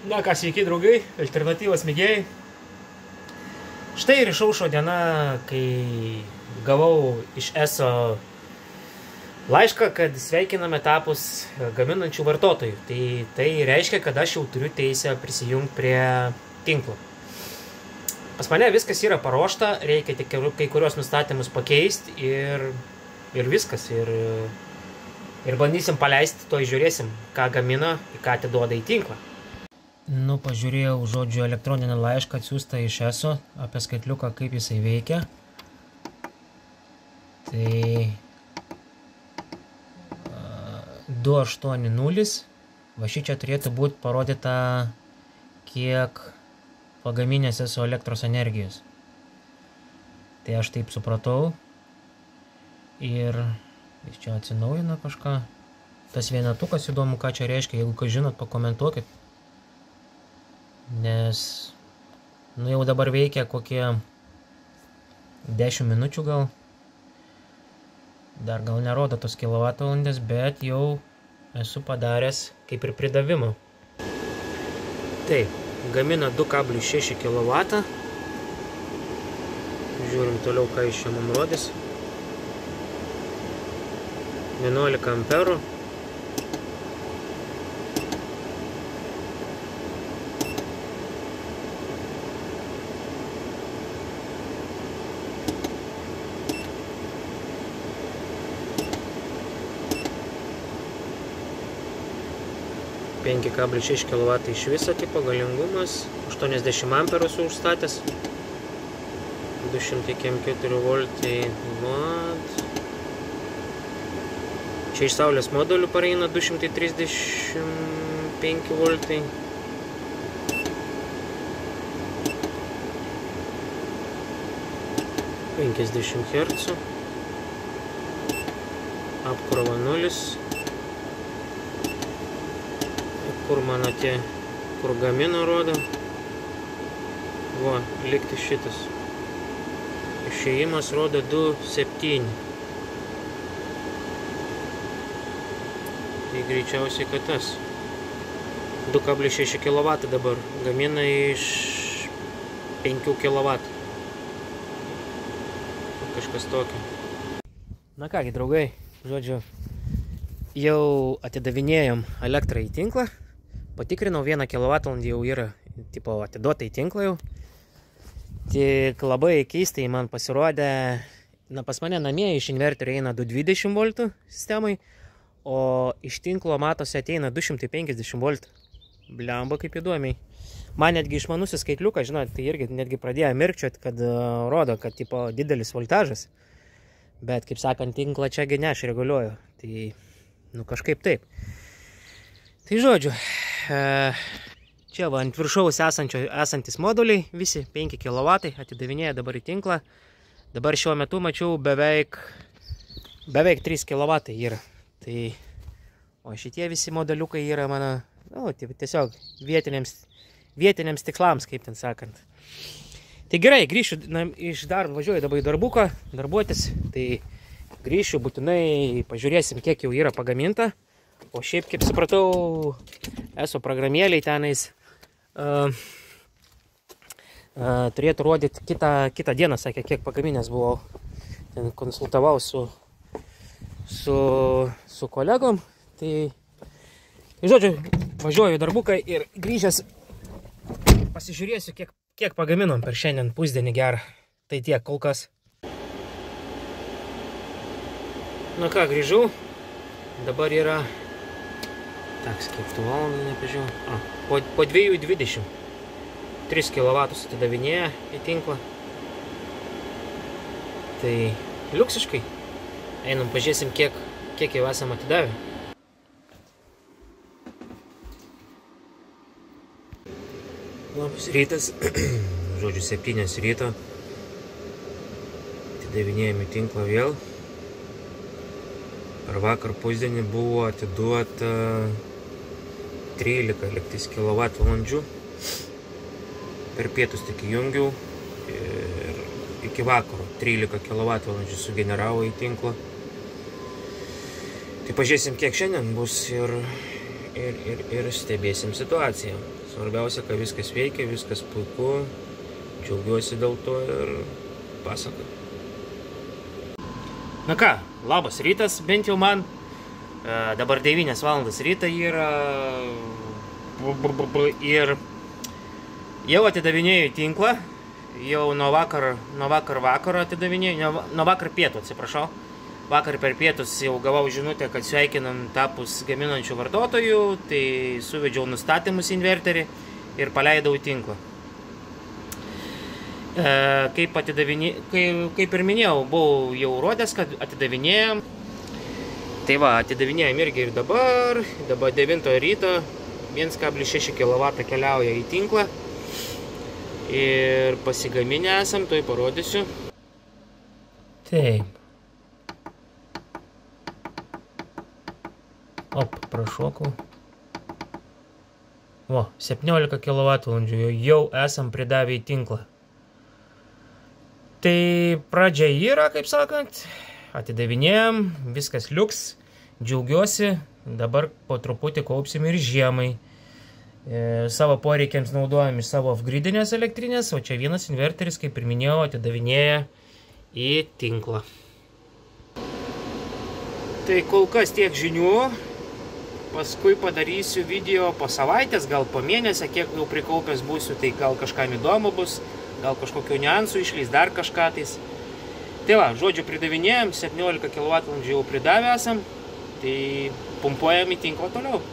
Na ką, sveiki draugai, alternatyvos mėgėjai. Štai ir išaušo diena, kai gavau iš ESO laišką, kad sveikiname tapus gaminančių vartotojų. Tai reiškia, kad aš jau turiu teisę prisijungti prie tinklo. Pas mane viskas yra paruošta, reikia tik kai kurios nustatymus pakeisti ir viskas. Ir bandysim paleisti, to žiūrėsim, ką gamina, ką atiduoda į tinklą. Nu, pažiūrėjau, žodžiu, elektroninį laišką atsiųstą iš ESO apie skaitliuką, kaip jisai veikia. Tai 280. Va šičia turėtų būti parodyta, kiek pagaminęs ESO elektros energijos. Tai aš taip supratau. Ir jis čia atsinaujina kažką. Tas vienetukas įdomu, ką čia reiškia. Jeigu ką žinot, pakomentuokit. Nes jau dabar veikia kokie 10 minučių gal. Dar gal nerodo tos kilovatvalandės, bet jau esu padaręs kaip ir pridavimą. Taip, gamina 2,6 kW. Žiūrim toliau, ką iš čia mums rodys. 11 amperų. Penki 5,6 kW iš viso tipo, galingumas, 80 amperų su užstatęs, 204 voltai watt. Čia iš saulės modulių pareina 235 voltai. (50 Hz). Apkrova 0. Kur mano tie, kur gamino rodo. Va, likti šitas. Išėjimas rodo 2,7. Tai greičiausiai, kad tas. 2,6 kW dabar gamina iš 5 kW. Kažkas tokio. Na kągi, draugai, žodžiu, jau atidavinėjom elektrą į tinklą. Patikrinau, 1 kW jau yra tipo atiduota į tinklą jau. Tik labai keistai man pasirodė, pas mane namie iš inverterio eina 220 voltų sistemai, o iš tinklo matosi ateina 250 voltų. Blemba, kaip įdomiai. Man netgi išmanusis skaitliukas, žinot, tai irgi netgi pradėjo mirkčioti, kad rodo, kad tipo didelis voltažas. Bet, kaip sakant, tinklą čiagi ne, aš reguliuoju. Tai, nu, kažkaip taip. Tai žodžiu, čia va ant viršaus esantis moduliai, visi 5 kW atidavinėja dabar į tinklą. Dabar šiuo metu mačiau beveik 3 kW yra. Tai, o šitie visi modeliukai yra mano, nu, tiesiog vietiniams tikslams, kaip ten sakant. Tai gerai, grįšiu iš darbo, važiuoju dabar į darbuką, darbuotis. Tai grįšiu, būtinai pažiūrėsim, kiek jau yra pagaminta. O šiaip, kaip supratau, ESO programėliai tenais turėtų rodyti kitą dieną, sakė, kiek pagaminęs buvau. Ten konsultavau su kolegom. Tai, žodžiu, važiuoju į darbuką ir grįžęs pasižiūrėsiu, kiek pagaminom per šiandien pusdienį gerą. Tai tiek kol kas. Na ką, grįžau. Dabar yra... Taks, kiek tų valandų nepažiūrėjau. Po 2,20. 3 kW atidavinėja į tinklą. Tai liuksiškai. Einam, pažiūrėsim, kiek jau esam atidavę. Labas rytas. Žodžiu, 7 ryto. Atidavinėjame į tinklą vėl. Per vakar pusdienį buvo atiduota 13 kW. Per pietus tik įjungiau ir iki vakaro 13 kW sugeneravo į tinklą. Tai pažiūrėsim, kiek šiandien bus ir stebėsim situaciją. Svarbiausia, kad viskas veikia, viskas puiku. Džiaugiuosi dėl to ir pasakoju. Na ką, labas rytas, bent jau man. Dabar 9 valandas ryta yra. Ir jau atidavinėjau tinklą. Jau nuo vakar atidavinėjau, nuo vakar pietų, atsiprašau. Vakar per pietus jau gavau žinutę, kad sveikinam tapus gaminančių vartotojų, tai suvedžiau nustatymus inverterį ir paleidau į tinklą. Kaip ir minėjau, buvau jau rodęs, kad atidavinėjom. Tai va, atidavinėjom irgi ir dabar 9 ryto 1,6 kW keliauja į tinklą. Ir pasigaminę esam, tuoj parodysiu. Taip. Prašokau. O, 17 kWh jau esam pridavę į tinklą. Tai pradžia yra, kaip sakant, atidavinėjom, viskas liuks, džiaugiuosi, dabar po truputį kaupsim ir žiemai. Savo poreikiams naudojam iš savo off-gridinės elektrinės, o čia vienas inverteris, kaip ir minėjau, atidavinėja į tinklą. Tai kol kas tiek žinių, paskui padarysiu video po savaitės, gal po mėnesio, kiek jau prikaupęs būsiu, tai gal kažkam įdomu bus, gal kažkokių niuansų išlys, dar kažką tais. Tai va, žodžiu, pridavinėjom, 17 kWh jau pridavę esam, tai pumpuojam į tinklą toliau.